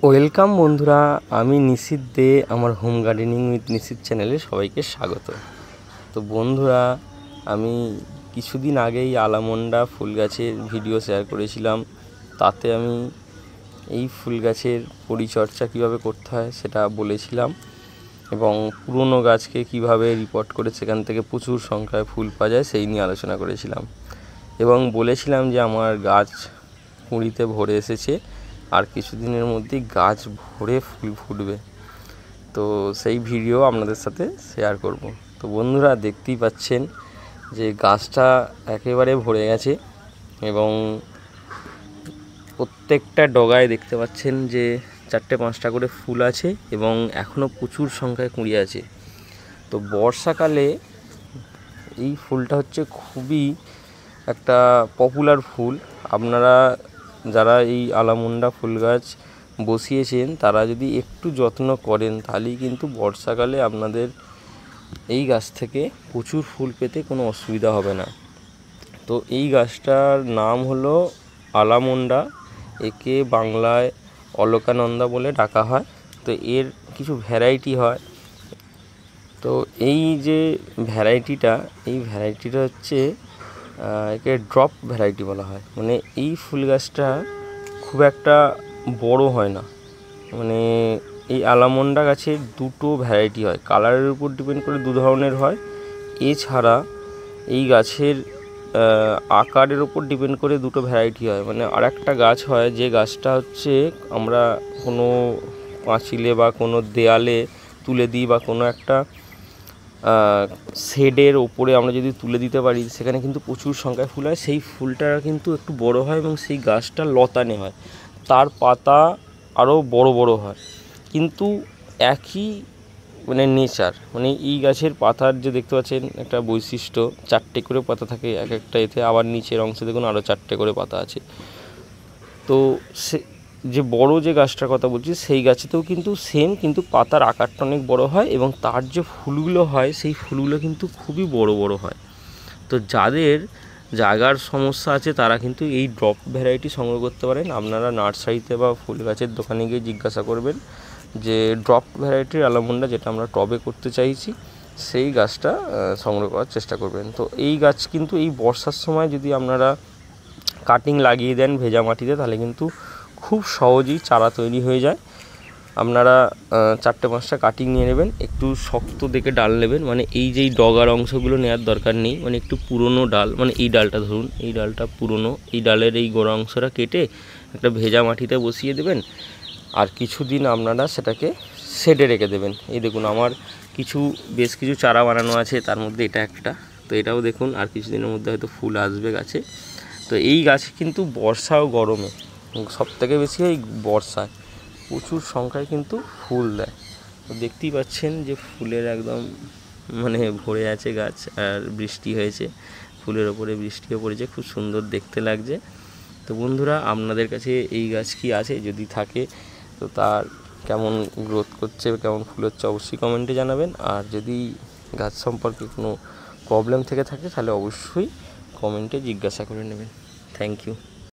Welcome বন্ধুরা, আমি নিশিত দে। আমার হোম গার্ডেনিং উইথ নিশিত চ্যানেলে সবাইকে স্বাগত। তো বন্ধুরা, আমি কিছুদিন আগেই আলামন্ডা ফুল গাছের ভিডিও শেয়ার করেছিলাম। তাতে আমি এই ফুল গাছের পরিচর্যা কীভাবে করতে হয় সেটা বলেছিলাম, এবং পুরনো গাছকে কিভাবে রিপোর্ট করে সেখান থেকে প্রচুর সংখ্যায় ফুল পাওয়া যায় সেই নিয়ে আলোচনা করেছিলাম, এবং বলেছিলাম যে আমার গাছ কুঁড়িতে ভরে এসেছে, আর কিছুদিনের মধ্যেই গাছ ভরে ফুল ফুটবে। তো সেই ভিডিও আপনাদের সাথে শেয়ার করব। তো বন্ধুরা, দেখতেই পাচ্ছেন যে গাছটা একেবারে ভরে গেছে, এবং প্রত্যেকটা ডগায় দেখতে পাচ্ছেন যে 4-5টা করে ফুল আছে, এবং এখনও প্রচুর সংখ্যায় কুঁড়ি আছে। তো বর্ষাকালে এই ফুলটা হচ্ছে খুবই একটা পপুলার ফুল। আপনারা যারা এই আলামন্ডা ফুল গাছ বসিয়েছেন তারা যদি একটু যত্ন করেন তাহলেই কিন্তু বর্ষাকালে আপনাদের এই গাছ থেকে প্রচুর ফুল পেতে কোনো অসুবিধা হবে না। তো এই গাছটার নাম হলো আলামন্ডা, একে বাংলায় অলকানন্দা বলে ডাকা হয়। তো এর কিছু ভ্যারাইটি হয়। তো এই যে ভ্যারাইটিটা হচ্ছে একে ড্রপ ভ্যারাইটি বলা হয়। মানে এই ফুল গাছটা খুব একটা বড় হয় না। মানে এই আলামন্ডা গাছের দুটো ভ্যারাইটি হয়, কালারের উপর ডিপেন্ড করে দু ধরনের হয়। এছাড়া এই গাছের আকারের ওপর ডিপেন্ড করে দুটো ভ্যারাইটি হয়। মানে আর একটা গাছ হয়, যে গাছটা হচ্ছে আমরা কোনো পাঁচিলে বা কোনো দেয়ালে তুলে দিই, বা কোনো একটা শেডের ওপরে আমরা যদি তুলে দিতে পারি, সেখানে কিন্তু প্রচুর সংখ্যায় ফুল হয়। সেই ফুলটা কিন্তু একটু বড় হয়, এবং সেই গাছটা লতানে হয়, তার পাতা আরও বড় বড় হয়, কিন্তু একই মানে নেচার। মানে এই গাছের পাতার যে দেখতে পাচ্ছেন একটা বৈশিষ্ট্য, 4টে করে পাতা থাকে এক একটা এতে, আবার নিচের অংশে দেখুন আরও 4টে করে পাতা আছে। তো সে যে বড় যে গাছটার কথা বলছি সেই গাছেতেও কিন্তু সেম, কিন্তু পাতার আকারটা অনেক বড় হয়, এবং তার যে ফুলগুলো হয় সেই ফুলগুলো কিন্তু খুবই বড় বড় হয়। তো যাদের জায়গার সমস্যা আছে তারা কিন্তু এই ড্রপ ভ্যারাইটি সংগ্রহ করতে পারেন। আপনারা নার্সারিতে বা ফুল গাছের দোকানে গিয়ে জিজ্ঞাসা করবেন যে ড্রপ ভ্যারাইটির আলামন্ডা, যেটা আমরা টবে করতে চাইছি, সেই গাছটা সংগ্রহ করার চেষ্টা করবেন। তো এই গাছ কিন্তু এই বর্ষার সময় যদি আপনারা কাটিং লাগিয়ে দেন ভেজা মাটিতে, তাহলে কিন্তু খুব সহজেই চারা তৈরি হয়ে যায়। আপনারা 4-5টা কাটিং নিয়ে নেবেন, একটু শক্ত দেখে ডাল নেবেন। মানে এই যেই ডগার অংশগুলো নেওয়ার দরকার নেই, মানে একটু পুরনো ডাল, মানে এই ডালটা ধরুন, এই ডালটা পুরনো, এই ডালের এই গোড়া অংশটা কেটে একটা ভেজা মাটিতে বসিয়ে দেবেন, আর কিছুদিন আপনারা সেটাকে শেডে রেখে দেবেন। এই দেখুন আমার বেশ কিছু চারা বানানো আছে, তার মধ্যে এটা একটা। তো এটাও দেখুন আর কিছুদিনের মধ্যে হয়তো ফুল আসবে গাছে। তো এই গাছে কিন্তু বর্ষা ও গরমে, সবথেকে বেশি এই বর্ষায় প্রচুর সংখ্যায় কিন্তু ফুল দেয়। তো দেখতেই পাচ্ছেন যে ফুলের একদম মানে ভরে আছে গাছ, আর বৃষ্টি হয়েছে, ফুলের ওপরে বৃষ্টিও পড়েছে, খুব সুন্দর দেখতে লাগছে। তো বন্ধুরা, আপনাদের কাছে এই গাছ কি আছে, যদি থাকে তো তার কেমন গ্রোথ করছে, কেমন ফুল হচ্ছে, অবশ্যই কমেন্টে জানাবেন। আর যদি গাছ সম্পর্কে কোনো প্রবলেম থেকে থাকে তাহলে অবশ্যই কমেন্টে জিজ্ঞাসা করে নেবেন। Thank you.